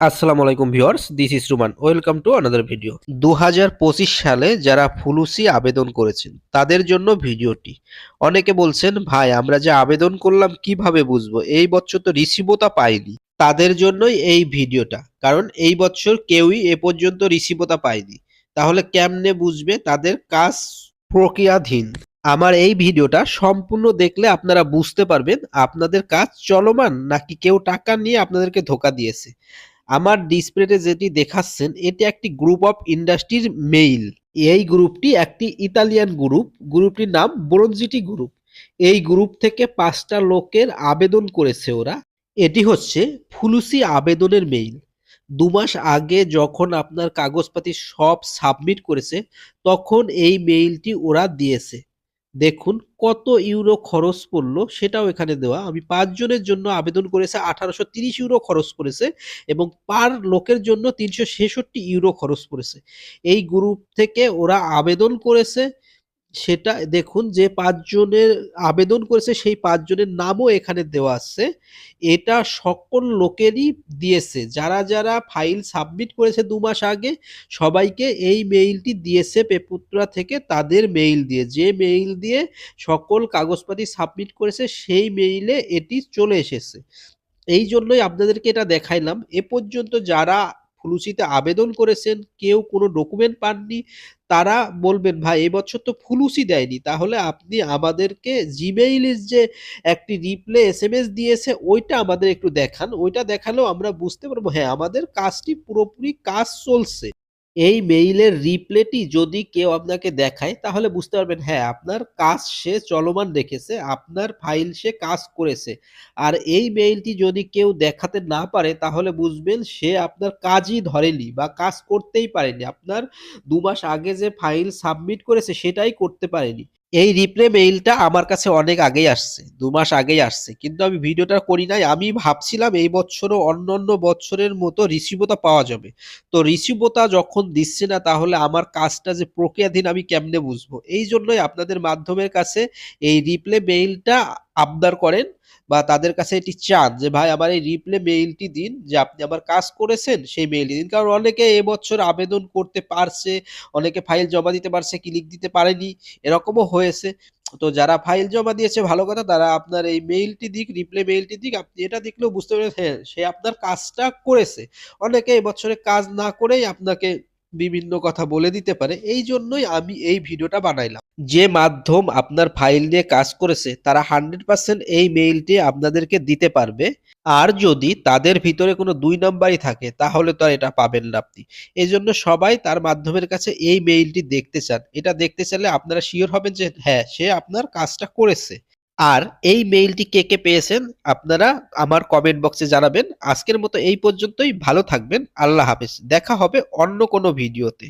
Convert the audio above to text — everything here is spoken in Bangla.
আসসালামু আলাইকুম viewers, this is Ruman. Welcome to another video. 2025 সালে যারা ফুলুসি আবেদন করেছেন তাদের জন্য ভিডিওটি। অনেকে বলছেন, ভাই আমরা যে আবেদন করলাম কিভাবে বুঝবো, এই বছর তো রিসিভতা পাইনি। তাদের জন্যই এই ভিডিওটা, কারণ এই বছর কেউই এ পর্যন্ত রিসিভতা পায়নি। তাহলে কেমনে বুঝবে তাদের কাজ প্রক্রিয়াধীন? আমার এই ভিডিওটা সম্পূর্ণ দেখলে আপনারা বুঝতে পারবেন আপনাদের কাজ চলমান নাকি কেউ টাকা নিয়ে আপনাদেরকে ধোকা দিয়েছে। আমার ডিসপ্লেতে যেটি দেখাচ্ছেন এটি একটি গ্রুপ অফ ইন্ডাস্ট্রির মেইল। এই গ্রুপটি একটি ইতালিয়ান গ্রুপ। গ্রুপটির নাম ব্রোনজিটি গ্রুপ। এই গ্রুপ থেকে 5টা লোকের আবেদন করেছে ওরা। এটি হচ্ছে ফুলুসি আবেদনের মেইল। 2 মাস আগে যখন আপনার কাগজপাতি সব সাবমিট করেছে তখন এই মেইলটি ওরা দিয়েছে। দেখুন কত ইউরো খরচ পড়লো সেটাও এখানে দেওয়া। আমি 5 জনের জন্য আবেদন করেছে, 1830 ইউরো খরচ পড়েছে এবং পার লোকের জন্য 366 ইউরো খরচ পড়েছে। এই গ্রুপ থেকে ওরা আবেদন করেছে, সেটা দেখুন যে 5 জনের আবেদন করেছে সেই 5 জনের নামও এখানে দেওয়া আছে। এটা সকল লোকেরই দিয়েছে। যারা ফাইল সাবমিট করেছে 2 মাস আগে সবাইকে এই মেইলটি দিয়েছে পেপুত্রা থেকে, তাদের মেইল দিয়ে। যে মেইল দিয়ে সকল কাগজপাতি সাবমিট করেছে সেই মেইলে এটি চলে এসেছে। এই জন্যই আপনাদেরকে এটা দেখাইলাম। এ পর্যন্ত যারা ফুলুসিতে আবেদন করেছেন কেউ কোনো ডকুমেন্ট পাননি, তারা বলবেন ভাই এবছর তো ফুলুসি দেয়নি, তাহলে আপনি আমাদেরকে জিমেইলের যে একটি রিপ্লে এসএমএস দিয়েছে ওইটা আমাদের একটু দেখান। ওইটা দেখালেও আমরা বুঝতে পারবো হ্যাঁ আমাদের কাজটি পুরোপুরি কাজ চলছে। এই মেইলের রিপ্লেটি যদি কেউ আপনাকে দেখায় তাহলে বুঝতে পারবেন হ্যাঁ আপনার কাজ সে চলমান রেখেছে, আপনার ফাইল সে কাজ করেছে। আর এই মেইলটি যদি কেউ দেখাতে না পারে তাহলে বুঝবেন সে আপনার কাজই ধরেনি বা কাজ করতেই পারেনি। আপনার 2 মাস আগে যে ফাইল সাবমিট করেছে সেটাই করতে পারেনি। এই রিপ্লে মেইলটা আমার কাছে অনেক আগেই আসছে, 2 মাস আগেই আসছে। কিন্তু আমি ভিডিওটা করি নাই। আমি ভাবছিলাম এই বছরও অন্যান্য বছরের মতো রিসিভতা পাওয়া যাবে। তো রিসিভতা যখন দিচ্ছে না তাহলে আমার কাজটা যে প্রক্রিয়াধীন আমি কেমনে বুঝবো? এইজন্যই আপনাদের মাধ্যমের কাছে এই রিপ্লে মেইলটা আবদার করেন বা তাদের কাছে এটি চান যে ভাই আমার এই রিপ্লে মেইলটি দিন যে আপনি আমার কাজ করেছেন সেই মেইলটি দিন। কারণ অনেকে এবছর আবেদন করতে পারছে, অনেকে ফাইল জমা দিতে পারছে, ক্লিক দিতে পারেনি, এরকমও হয়েছে। তো যারা ফাইল জমা দিয়েছে ভালো কথা, তারা আপনার এই মেইলটি দিক, রিপ্লে মেইলটি দিক। আপনি এটা দেখলেও বুঝতে পারবেন হ্যাঁ, সে আপনার কাজটা করেছে। অনেকে এবছরে কাজ না করেই আপনাকে বিভিন্ন কথা বলে দিতে পারে। এইজন্যই আমি এই ভিডিওটা বানাইলাম। যে মাধ্যম আপনার ফাইল নিয়ে কাজ করেছে তারা 100% এই মেইলটি আপনাদেরকে দিতে পারবে। আর যদি তাদের ভিতরে কোনো 2 নাম্বারই থাকে তাহলে তো আর এটা পাবেন না আপনি। এজন্য সবাই তার মাধ্যমের কাছে এই মেইলটি দেখতে চান। এটা দেখতে চাইলে আপনারা সিওর হবেন যে হ্যাঁ, সে আপনার কাজটা করেছে। আর এই মেইলটি কে পেয়েছেন আপনারা আমার কমেন্ট বক্সে জানাবেন। আজকের মতো এই পর্যন্তই। ভালো থাকবেন। আল্লাহ হাফেজ। দেখা হবে অন্য কোনো ভিডিওতে।